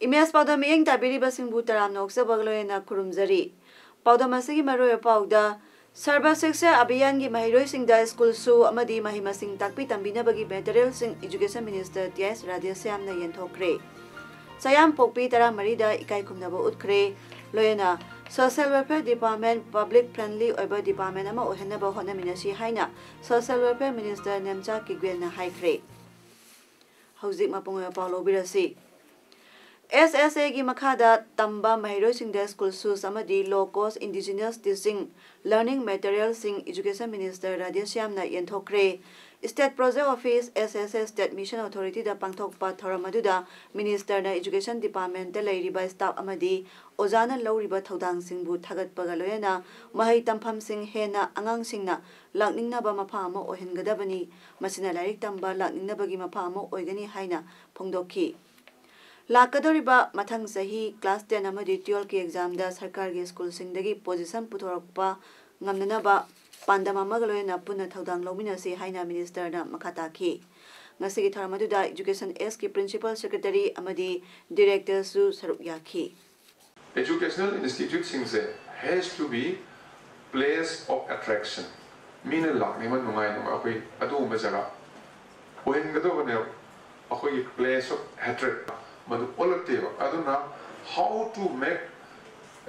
Imes Powder Ming Tabiri Basingbu Taram Noxa Bagloena Kurumzari. Powder Masigi Maroya Powder. Sarba Sexa Abiyangi Mahiro Singh Da School Su Amadi Mahima Singh Takpi Tambina Bagi Material Singh Education Minister T.S. Radia Siamna Yentokre. Sayam Popi Tara Marida Ikai Kumnaba Utkre. Loyena. Social Welfare Department Public Friendly Over Department Ama Ohenaba Hona Minashi Haina. Social Welfare Minister Nemcha Kigwena Haikre. Hauzik Mapunga Paulo Birasi. SSA gi Makada Tamba Mahiro Singh Da School Su Samadi Low Cost Indigenous Teaching Learning Materials Singh Education Minister Radia Siamna Yentokre. State Project Office SSA State Mission Authority da Pangthokpa Thoramaduda Minister na Education Department da Lairiba Staff Amadi Ozana Lawriba Thodang Singbu Thagatpaga Loyana Mahai Tampham Singh Hena Angang Singna Lakningnaba Mapama Ohengadabani Masina Lairik Tamba Lakningnabagi Mapama Oigani Haina Pongdoki Lakadoriba Mathang Sahi Class 10 Amadi 12 ki exam da Sarkar gi school singdagi position puthorokpa ngamnanaba Pandama Magaloyana Puna Thodang Lominasi Haina Minister na Makataki. Ngasigi Tharamaduda Education S ki Principal Secretary Amadi Director Su Sarukyaki. Educational institute singse has to be place of attraction. Meaning lakni man nungai nung akoi adu majaga. When gado bane akoi place of attract madu olative aduna how to make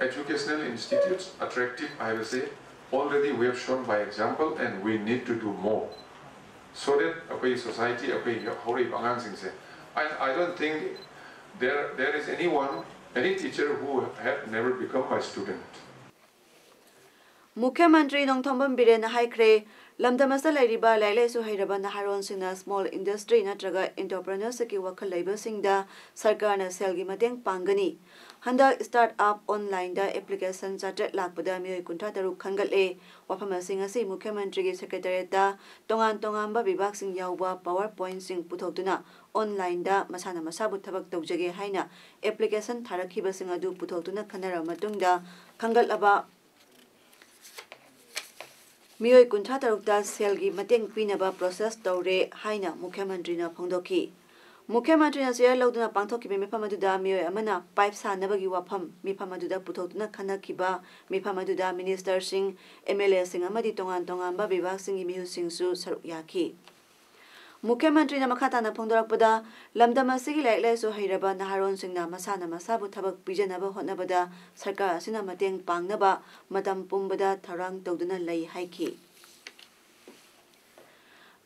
educational institutes attractive I will say. Already we have shown by example and we need to do more so that our society I don't think there is any teacher who have never become a student. Mukhyamantri Nongthombam Biren Haikre Lamdamasa Lairiba Lailai Su Hairaba Naharon Singna Small Industry Natraga Entrepreneurs ki Wakal Labor Singda Sarkarna Selgi Mateng Pangani Handa Start Up Online da Application Chatet Lakpada Miyoi Kunta Taru Khangatle Wafama Singasi Mukhyamantri ki Secretariat da Tongan Tongamba Bibak Sing Yauba PowerPoint Sing Puthokduna Online da Masana Masabu Thabak Tawjage Haina Application Tharakhiba Sing Adu Puthokduna Khanara Matungda Khangatlaba Miyoi Kuntha Tarukta Selgi Mateng Pinaba Process Taure Haina Mukhyamantri na Phongdoki. Mukhyamantri na Sir Lauduna Pangthoki Mifamaduda Miyoi Amana Pipe Sanabagi Wapam Mifamaduda Puthokna Khanakiba Mifamaduda Minister Singh MLA Singh Amadi Tongan Tongamba Bibak Singh Mihu Singh Su Sarukyaki. Mukhyamantri na Makata na Phongdorakpada Lamdama Sigi Lailai Su Hairaba Naharon Singh na Masana Masabu Thabak Pijanaba Hotnabada Sarkar Asina Mateng Pangnaba Matam Pumbada Tharang Tawduna Lai Haiki.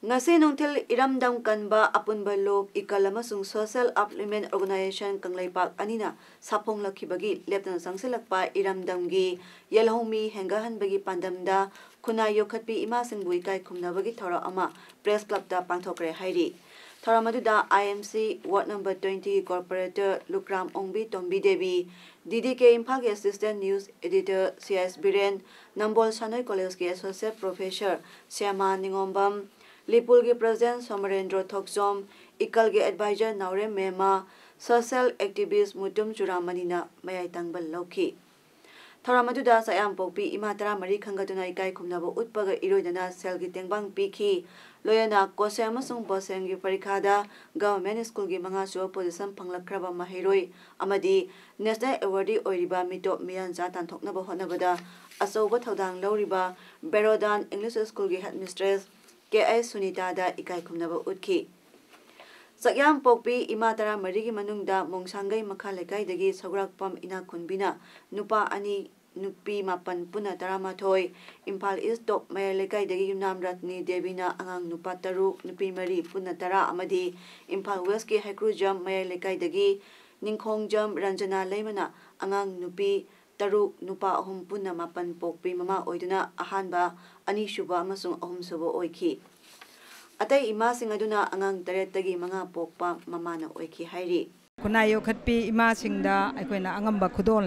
Ngasi Nungtil Iramdam Kanba Apunba Lok Ikalamasung Social Upliftment Organization Kanglaipak Anina Sapong Lakibagi Leptan Sangsilakpa Iramdamgi Yelhomi Hengahan Bagi Pandamda Kuna Yokatpi Ima Singbu Ikai Kumnabagi Thora Ama Press Club da Pangthokre Hairi. Thoramaduda IMC Ward Number 20 Corporator Lukram Ongbi Tombi Devi DDK Imphal Assistant News Editor CS Biren Nambol Sanoi College ke Associate Professor Syama Ningombam Lipul ke President Somarendra Thoksom Ikal ke Advisor Naure Mema Social Activist Mutum Churamanina Mayai Tangbal Lauki. Thoramaduda Sayam Popi Imatara Mari Khangatuna Ikai Kumnaba Utpaga Iroidana Selgi Tengbang Piki Loyana Kose Amasung Bosengi Parikada Government School gi Mangasu Position Panglakraba Mahiroi Amadi National Awardee Oiriba Mito Miyan Zatan Thoknaba Honabada Asoba Thodang Lauriba Berodan English School gi Headmistress K.I. Sunita da Ikai Kumnaba Utki. Sakyam Popi Imatara Marigi Manungda Mongsangai Makhalekai Dagi Sagrakpam Ina Kunbina Nupa Ani Nupi Mapan Puna Taramathoi Impal East Top Mayalekai Dagi Yunam Ratni Devina Angang Nupa Taru Nupi Mari Puna Tara Amadi Impal West Ki Haikru Jam Mayalekai Dagi Ningkhong Jam Ranjana Laimana Angang Nupi Taru Nupa Ahum Puna Mapan Popi Mama Oiduna Ahanba Ani Shuba Amasung Ahum Subo Oiki. Atay ima sing aduna angang taret tagi mga pokpa mamana oiki hairi. खुनाई योखत्पी इमासिंगदा अखोइना अंगंबा खुदोल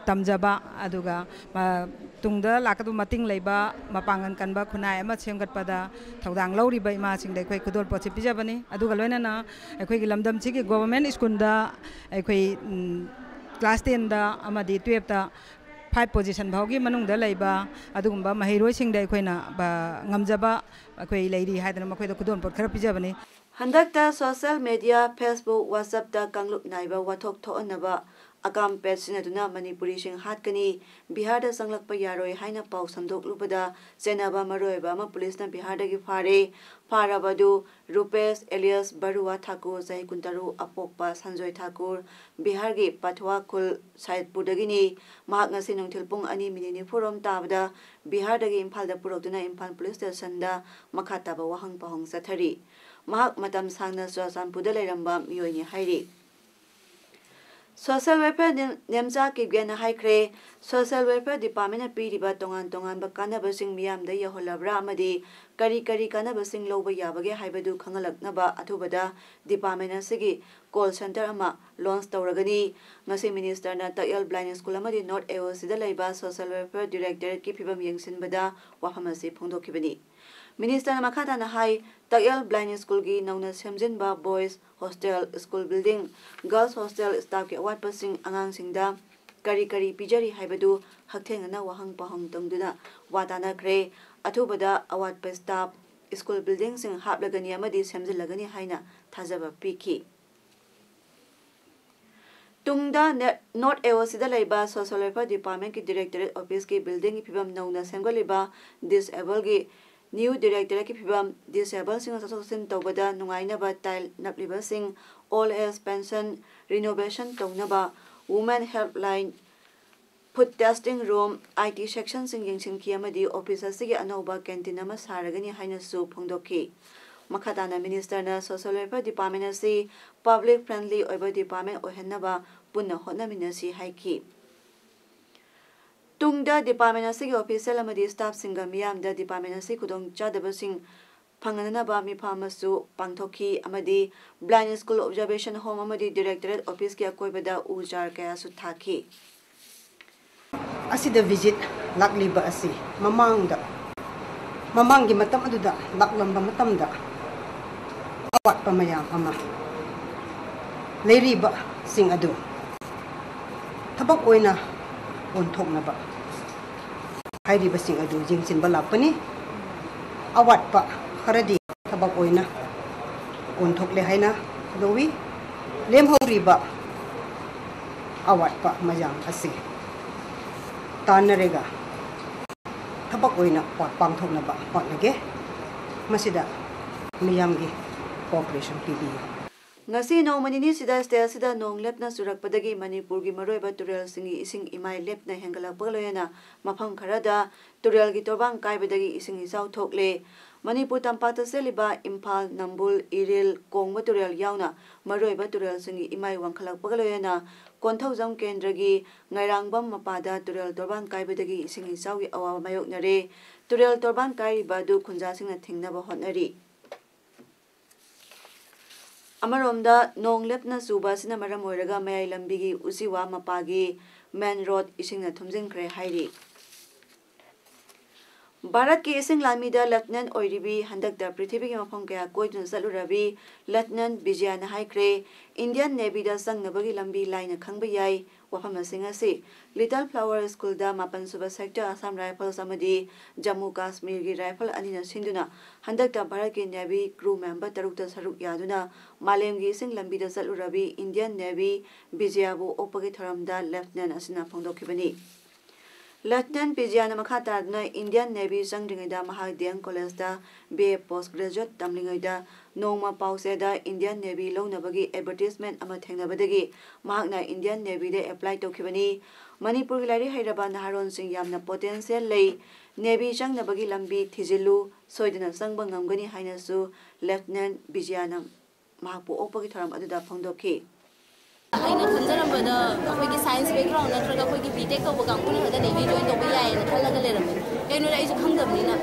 तमजबा अदुगा तुंगदा लाकदु मतिंग लेबा मपांगन कनबा खुनाई अमा सेमगतपदा थौदांग लौरिबा इमासिंगदा अखोइ खुदोल पोछि पिजबनी अदुगा लोइनाना अखोइगी लमदमसिगी government स्कूलदा अखोइ class 10 दा अमादि 12 दा 5 position भावगी मनुंगदा लेबा अदुगुंबा महिरोइसिंगदा अखोइना ngamjaba अखोइ लेरि हाइदना मखोइदा खुदोल pot खरा पिजबनी हंदकता social media Facebook WhatsApp दा कांगलुप नाइबा वाथोक थोअनबा अकाम page सिनदुना Manipuri Singh हातकनी Bihar दा संगलकपा यारोय हाइना पाउ संदोकलुबदा सेनाबा मरोयबा मा पुलिसना बिहार दगी फारे फाराबदु रुपेश एलियस बरुवा ठाकुर जय कुंतारु अपोकपा संजय ठाकुर बिहार गी पथवा खुल साइदपुरदगिनी महाक ngasi नोंथिल पुंग 2:04 फोरम ताबदा बिहार दगी इम्फाल दा पुरोक्तुना इम्फाल पुलिस स्टेशन दा मखा ताबा वाहंग पहंग सथरी महाक मतम सांगना चुराचांदपुरदा लेरंबा मियोयनि हाइरि सोशल वेलफेयर नेमचा किगेन हाइख्रे सोशल वेलफेयर डिपार्टमेंट पीरिबा तोंगान तोंगान कानाबसिंग मियामदा यहोलब्रा अमदी करी करी कानाबसिंग लौबा याबगे हाइबदु खंगलकनबा अथुबदा डिपार्टमेंट असिगी कॉल सेंटर अमा लॉन्च तौरगनी ngasi मिनिस्टर ना तयल ब्लाइंड स्कूल अमदी नॉर्थ एओसी दा लेबा सोशल वेलफेयर डायरेक्टर की फिबम यंगसिनबदा वाफम असि फोंदोखिबनी मिनिस्टर मखादाना हाई तयल ब्लाइंड स्कूल की नौना सेमजिनबा boys hostel school building girls hostel staff के अवाटपसिंग अंगांगसिंगदा करी करी पिजरी हाइबदु हक्थेंगना वाहंग पहंग तंगदुना वातानाख्रे अथुबदा अवाटप स्टाफ स्कूल बिल्डिंग सिंग हापलगनी अमदी सेमजिलगनी हाइना थाजबा पीखी तुंगदा नॉर्थ एओसी दा लेबा सोशल वेलफेयर डिपार्टमेंट की डायरेक्टरेट ऑफिस की बिल्डिंग की फिबम नौना सेमगलिबा डिसेबल की न्यू डायरेक्टर की फिबम डिसेबल सिंग ससोसिन तौबदा नुंगाइनबा टाइल नपलिबा सिंग ऑल एज पेंशन रिनोवेशन तौनबा women helpline food testing room IT section सिंग यंगसिंखी अमदी ऑफिसर सिगे अनौबा कैंटीन अमा सारगनी हाइनसु फोंदोखी मखादाना मिनिस्टरना सोशल वेलफेयर डिपार्टमेंट असि पब्लिक फ्रेंडली ओइबा डिपार्टमेंट ओहनबा पुन्ना होनमिनसी हाइखी तुंगदा डिपार्टमेंट असि ऑफिशियल अमदी स्टाफ सिंग मियामदा डिपार्टमेंट असि खुदोंग चादबसिंग फंगननबा मिफामसु पांथोखी अमदी ब्लाइंड स्कूल ऑब्जर्वेशन होम अमदी डायरेक्टरेट ऑफिस की अकोइबदा उजार कयासु थाखी असिदा विजिट लाक्लिबा असि ममांगी मतम अदुदा लाक्लंबा मतमदा अवाटपा मयाम अमा लेरिबा सिंग अदु थबक ओइना ओनथोकनबा हाइरिबा सिंग अदु जिंगसिनबा लापनी अवाटपा खरदी थबक ओइना ओनथोकले हाइना लोवी लेमहौरिबा अवाटपा मयाम असि तानरेगा थबक ओइना पांथोकनबा होटनगे मसिदा मियामगी कोऑपरेशन पीबी ngasi nongmani sida state sida nong lepna surakpadagi manipur gi maroiba tural singi ising imai lepna hengalakpa loyana mafam kharada tural gi tobang kaibadagi ising isau thokle manipur tampata seliba imphal nambul iril kongba tural yauna maroiba tural singi imai wangkhalakpa loyana konthaujam kendragi ngairangbam mapada tural tobang kaibadagi ising isau gi awa mayoknare tural tobang kaiba du khunja singna thingnaba hotnari अमरोमदा नोंग लेपना सुबा सिना मरम ओइरगा मयाई लंबिगी उसिवा मपागी main road इसिंगना थुमजिंखरे हाइरि Bharat की इसिंग लामीदा lieutenant ओइरिबी हंदकदा पृथ्वी की मफम कया कोइदुन चलुरबी lieutenant विजयना हाइख्रे Indian नेवीदा संगनबगी लंबी line खंगबा याई वफम सिंगसी little flower school दा मापन सुबा सेक्टर असम राइफल्स अमदी जम्मू कश्मीर की राइफल अनिना सिंधुना हंदकता भारत की नेवी क्रू मेंबर तरुकता सरुक यादुना मालेमगी सिंग लंबीदा चलुरबी इंडियन नेवी विजयाबु ओपगी थरमदा लेफ्टिनेंट असिना फोंदोखिबनी लेफ्टिनेंट विजयना मखातादना इंडियन नेवी संगरिंगदा महादेंग कॉलेज दा बे पोस्ट ग्रेजुएट तमलिंगदा नोंगमा पाउसेदा इंडियन नेवी लौनबगी एडवर्टाइजमेंट अमा थेंगनबदगी महाकना इंडियन नेवी दे अप्लाई तौखिबनी मणिपुर की लाइरी हैरबा नहारोन सिंग यामना पोटेंशियल लई नेवी संगनबगी लंबी थिजिलु सोइदना संगबा ngamgani हाइनसु लेफ्टिनेंट विजयना महाकपु ओपगी थरम अदुदा फोंदोखि अगर खंजरबद अखोगी साइंस बैकग्राउंड नत्रगा अखोगी बीटेक तौब कांगुना हदा नेवी जॉइन तौब याय न खलगा लेरम कइनो रे आइसु खंगदबनिना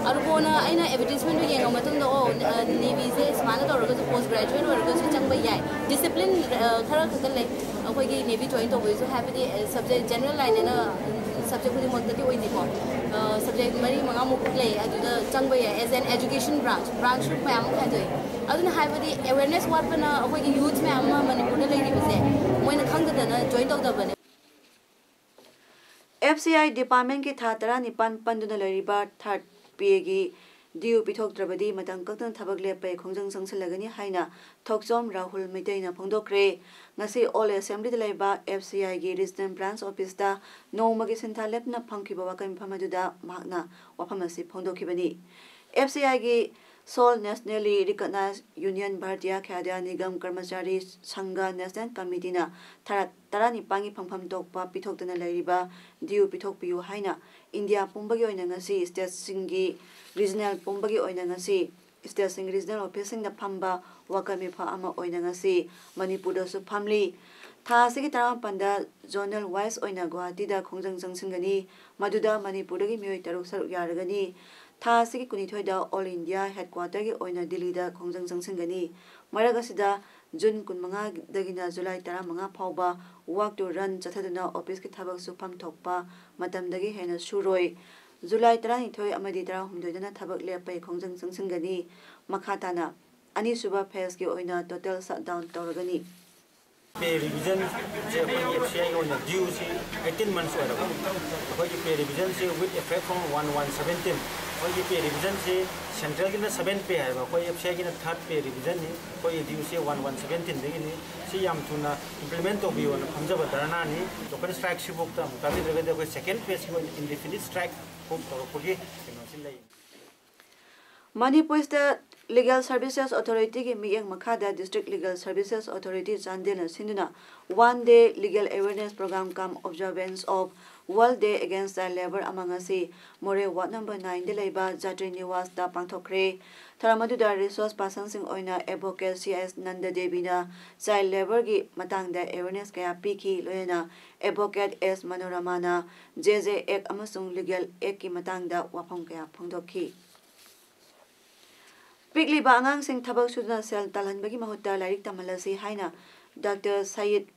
अरुकोना अइना एडवर्टाइजमेंट येंगा मतुंदा ओ नेवी से स्माना तौरगा पोस्ट ग्रेजुएट ओरगा से चंगबा याय डिसिप्लिन खरा खतल ले अखोगी नेवी जॉइन तौबो हैबदी सब्जेक्ट जनरल लाइन ना सब्जेक्ट खुदी मक्तदी ओइदिको सब्जेक्ट मरी मंगा मुक ले अदुदा चंगबा याय एज एन एजुकेशन ब्रांच मयाम खादोय अदुना हैबदी अवेयरनेस वाटपना अखोगी यूथ मयाम मणिपुर लेरिबसे मोइना खंगदना जॉइन तौदबने FCI डिपार्टमेंट की था 19 पंदुना लरिबा थर्ड PA की ड्यू पिथोक्त्रबदी मतंग कक्तन थबक लेपै खोंजंग संगसलगनी हाइना थोकचोम राहुल मैतैना फोंदोक्रे ngasi all assembly de laiba FCI की रीजनल ब्रांच ऑफिस दा नोमगी सिंथा लेपना फंखिबा वाकम फमदुदा मागना वाफमसी फोंदोखिबनी FCI की Seoul Nationally Recognized Union Bharatiya Khadya Nigam Karmachari Sangha National Committee na tarani pangi phangpham tokpa pithokdana lairiba due pithokpiu haina India pumbagi oina ngasi state singi regional pumbagi oina ngasi state sing regional office na phamba wakami pha ama oina ngasi Manipur da su family tha sigi taram panda zonal wise oina Guwahati da khongjang jangsingani maduda Manipur gi mioi taruk saruk yaragani था सिगी कुनिथोइदा all India headquarter की ओइना दिल्ली दा खोंजंग जंगसिंगनी मरगसिदा जून 15 दगिना जुलाई 15 फावबा walk to run चथदना office की थबक सुफम थोकपा मतमदगी हेना सुरोय जुलाई 12 अमदी 13 दना थबक लेपै खोंजंग जंगसिंगनी मखाताना अनि सुबा face की ओइना total shutdown तौरगनी पे रिवीजन से FCI को ड्यू से 18 months हो रहा है कोई पे रिवीजन से विद इफेक्ट फ्रॉम 1117 और ये पे रिवीजन से सेंट्रल की ना 7 पे है कोई FCI की ना 3rd पे रिवीजन है कोई ड्यू से 1117 देखिए नहीं सी याम चुना इम्प्लीमेंट तो भी हो ना हम जब बताना नहीं तो कौन स्ट्राइक से बोलता हूँ काफी जगह देखो सेकंड फेज को इंडेफिनिट स्ट्राइक को पूरी Manipur State Legal Services Authority की मियंग मखादा District Legal Services Authority Chandel सिंधुना One Day Legal Awareness Program Come Observance of World Day Against Child Labor among us More Ward Number 9 de laiba Jatri Niwas da pangthokre Tharamadu resource person sing oina advocate CS Nanda Devina Child Labor की matang da awareness kaya piki loyana advocate S Manoramana JJ Ek amasung legal ek की matang da wapam kaya phongdokhi Pigli ba angang sing thabak sudna sel talhanbagi mahutta lairik tamalasi haina Dr. Sayyid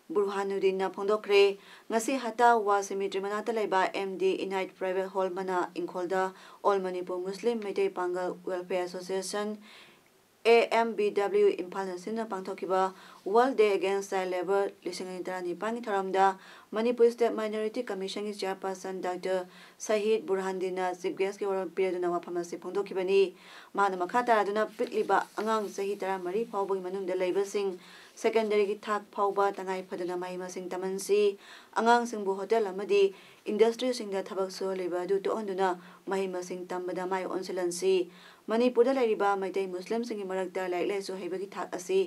Burhanuddin na phongdokre ngasi hata wa cemetery manata laiba MD Inite Private Hall mana Ingkholda All Manipur Muslim Meitei Pangal Welfare Association AMBW Imphal Sinna pangthokiba World Day Against Child Labor 2019 tharamda Manipur State Minority Commission ki chairperson Dr. Sayyid Burhanuddin na chief guest ki waram piraduna waphamasi phongdokhibani mana makhata aduna pitliba angang sahi 13 phawbagi manungda leibasing secondary ki thak phawba tangai phadana mai masing tamansi angang singbu hotel amadi industry singda thabak so leba du to onduna mai masing tambada mai onsilansi Manipur da lariba maitai Muslim singi marakta lailai so haibagi thak asi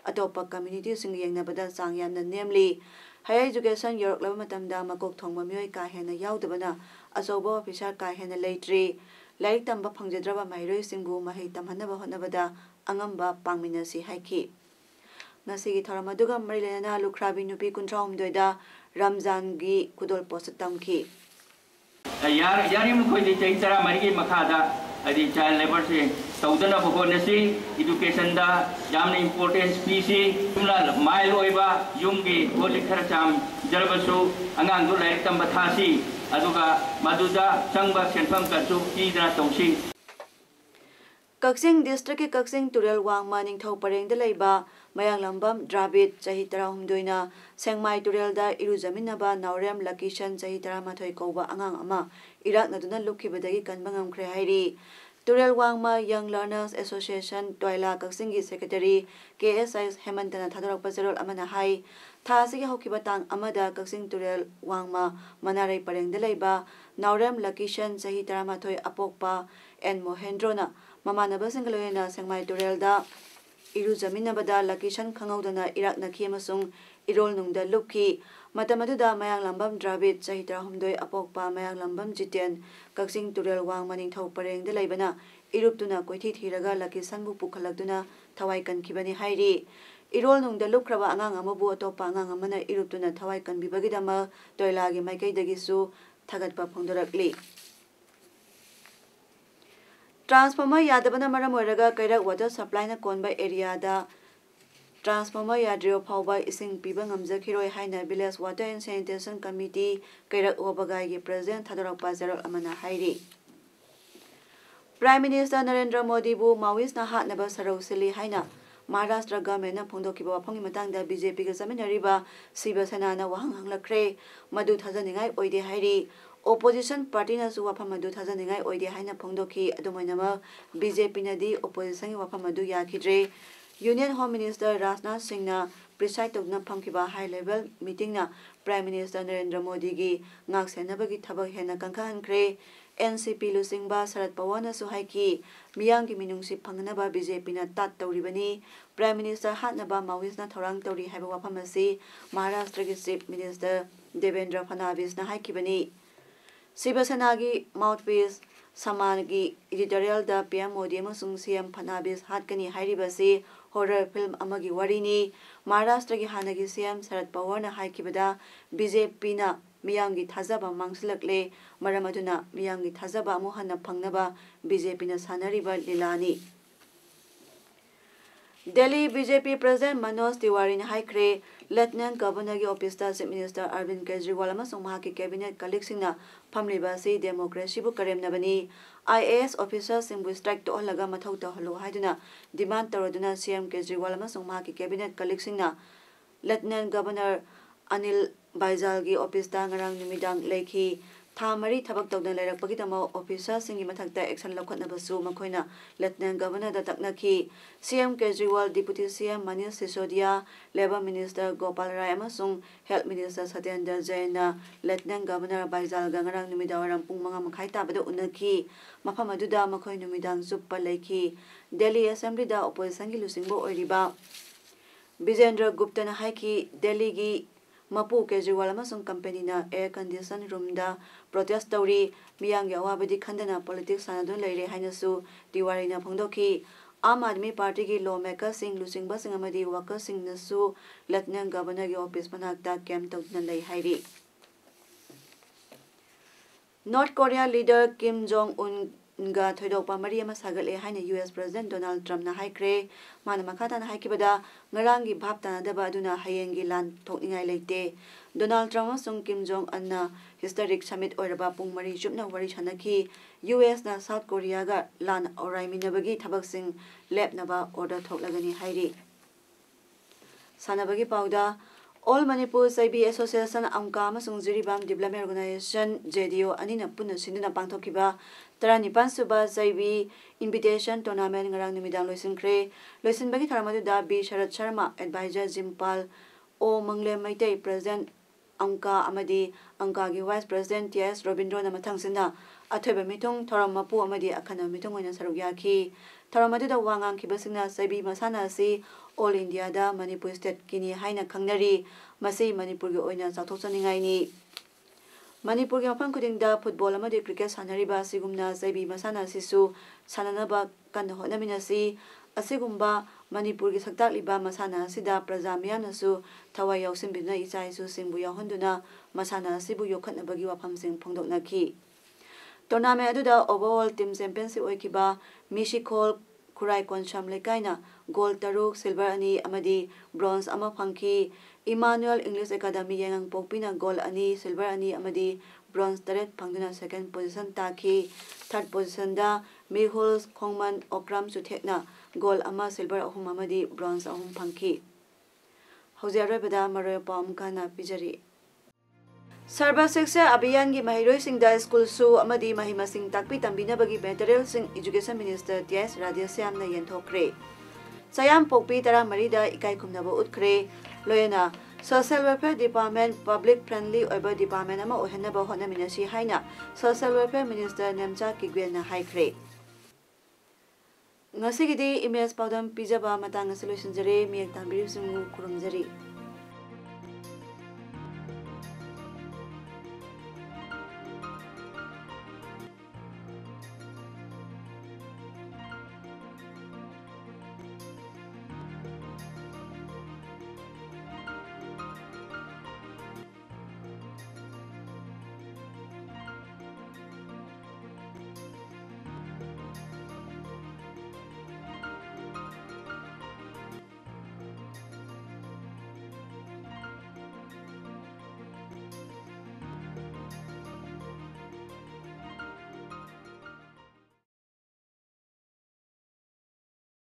atopa community singi yangnabada sang yamna namely higher education york laba matamda makok thongba mioi ka hena yaudabana asobo officer ka hena leitri laik tamba phangjadraba mairoi singbu mahai tamhanaba honabada angamba pangminasi haiki ngasigi tharamaduga marilena lukhrabi nupi 93 da Ramzan gi kudol post tamki यारी मुखोई दे चई तरा मरी के मखादा अदि child labour से तौदना बहोनसी education दा यामने importance PC तुमला mile ओइबा युमगे Holi खरचाम जरबसु अंगांग दु लाइक तम बथासी अदुगा मदुदा संगबा सेंफम कछु कीदना तौसी Kaksing District ki Kaksing Turel Wangma Ningthau Pareng de laiba Mayanglambam Dravid chahi 13 na Sengmai Turel da irujaminaba Naurem Lakishan chahi 13 kauba angang ama irak naduna lukhibadagi kanbangam khre hairi Turel Wangma Young Learners Association Toila Kaksing ki Secretary KSI Hemantana Thadorak Pasarol amana hai Thasigi hokiba tang amada Kaksing Turel Wangma Manarai Pareng de laiba Naurem Lakishan chahi 13 apokpa N Mohendrona Mamanaba Singaloyana Sengmai Turel da irujaminabada Lakishan Khangaudana Irak Nakhi amasung Irol Nungda Lukhi Matamaduda Mayanglambam Dravid chahi 13 apokpa Mayanglambam Jiten Kaksing Turel Wangma Ningthau Pareng de laibana iruptuna koithi thiraga Lakishan bu pukhalakduna thawai kankhibani hairi Irol Nungda Lukraba angang amabu atopa angang amana iruptuna thawai kanbibagidama toilagi maikaidagi su thagatpa phongdorakli transformer यादबना मरम ओइरगा कैरक water supply ना कोनबा area दा transformer याद्रियो फाउबा इसिंग पीबा ngamjakiroi haina village water and sanitation committee कैरक ओबगाई की president थादरकपा जेरल अमना हाइरी प्राइम मिनिस्टर नरेंद्र मोदी बु माविस ना हातनबा सरौसिली हाइना महाराष्ट्र गवर्नमेंट फोंदोकिबा वाफंगी मतंगदा बीजेपी का जमिनरिबा शिवसेना ना वहंग हंगलखरे मधु थाजनिंगाई ओइदे हाइरी opposition party na su wafam adu thajaningai oide haina phongdoki adumoinama BJP na di opposition gi wafam adu yakidre Union Home Minister Rajnath Singh na preside tokna phamkiba high level meeting na Prime Minister Narendra Modi gi ngak senabagi thabak hena kangkha hankre NCP Lusingba Sharad Pawar na su haiki miyang gi minungsi phangnaba BJP na tat tawribani Prime Minister hatnaba mawis na thorang tawri haiba wafam asi Maharashtra gi Chief Minister Devendra Fadnavis na haikibani Shiv Sena की mouthpiece Saamana की editorial द PM Modi अमसुंग CM Fadnavis हातकनी हाइरिबसी horror film अमगी वरीनी महाराष्ट्र की हानगी सीएम शरद पवार ना हाइकिबदा बीजेपी ना मियांगी थाजबा मांगसलकले मरम अदुना मियांगी थाजबा अमु हन्ना फंगनबा बीजेपी ना सानरिबा लीलानी दिल्ली बीजेपी प्रेसिडेंट मनोज तिवारी ने हाइक्रे लेफ्टिनेंट गवर्नर की ऑफिस दा चीफ मिनिस्टर अरविंद केजरीवाल अमसुंग महाकी कैबिनेट कलीगसिंगना फमलिबासी डेमोक्रेसी बु करेमनबनी IAS ऑफिसर सिंबु स्ट्राइक तो लगा मथौ तहलो हाइदुना डिमांड तरोदुना सीएम केजरीवाल अमसुंग महाकी कैबिनेट कलीगसिंगना लेफ्टिनेंट गवर्नर अनिल बाइजाल की ऑफिस दा ngarang numitang लेखी था मरी थबक तौदन लेरकपगिदमा ऑफिसर सिंगी मथक्ता एक्शन लौखटनबसु मखोइना लेफ्टिनेंट गवर्नर दा तकनखी CM Kejriwal deputy CM Manish Sisodia labour minister Gopal Rai अमसुंग health minister Satyendar Jain lieutenant governor Baijal गंगरांग नुमिदावरम पुंग मंगा मखाई ताबदो उनखी मफम अदुदा मखोइ नुमिदांग जुप्प लेखी दिल्ली असेंबली दा ऑपोजिशन की लुसिंगबो ओइरिबा विजेंद्र गुप्ता ना हाइकी दिल्ली की मपू केजरीवाल अमसुंग कंपनी ना एयर कंडीशन रूम दा प्रोटेस्ट तौरी मियांग अवाबदी खंडना पॉलिटिक्स सानदुन लेरे हाइनसु तिवारी ना फोंदोकी आम आदमी पार्टी की लॉ मेकर सिंह लुसिंगबा सिंह अमदी वर्कर सिंह नसु लेफ्टिनेंट गवर्नर की ऑफिस मनाक्ता कैंप तौदन लई हाइरी north Korea leader Kim Jong Un nga thoidokpa mari ama sagale haina US President Donald Trump na haikre mana makata na haikibada ngarang gi bhap ta daba aduna hayeng gi lan thokningai leite Donald Trump sung Kim Jong Un na historic summit oiraba pung mari chupna wari chanaki US na South Korea ga lan orai minabagi thabak sing lep naba order thoklagani hairi sanabagi pauda All Manipur Saibi Association Amka amasung Jiribam Development Organization JDO anina punna sinuna pangthokiba Taranipan suba Saibi Invitation Tournament ngarang numidang loisinkhre loisinbagi tharamadu da B Sharat Sharma Advisor Jimpal O Mangle Maitei President Amka amadi Amka gi Vice President TS Robindro na mathangsina athoiba mitung tharamapu amadi akhana mitung oina saruk yaki tharamadu da wangang kibasingna Saibi masana si All India da Manipur State kini haina khangnari masi Manipur gi oina chathokchaningai ni Manipur gi mafam khuding da football amadi cricket sanariba sigumna Saibi masana sisu sananaba kan honamina si asigumba Manipur gi saktakliba masana sida praja miyanasu thawai yausimbina ichaisu singbu yahonduna masana sibu yokhatnabagi wafam sing phongdoknaki tournament aduda overall team championship oikiba Mishikol Kurai Konsham Lekaina gold taruk silver ani amadi bronze ama phangki Emmanuel English Academy yangang pokpina gold ani silver ani amadi bronze taret phangduna second position taki third position da Mehul Khongman Okram Suthekna gold ama silver ahum amadi bronze ahum phangki haujarabada maroy pam kana pijari Sarva Shiksha Abhiyan की महिरों सिंह दा school सु अमदी महिमा सिंह ताकपी तंबीना बगी material सिंह education minister TS Radheshyam ने यंथोक्रे सयाम पोकपी तरा मरीदा इकाई खुमनबो उत्खरे लोयना social welfare department public friendly ओइबा डिपार्टमेंट अमा ओहेनबो होनमिनासी हाइना सोशल वेलफेयर मिनिस्टर नेमचा किग्वेना हाइक्रे ngasi gidi इमेज पाउदम पिजबा मतंग सॉल्यूशन जरे मियक तांबिरु सिंगु खुरमजरी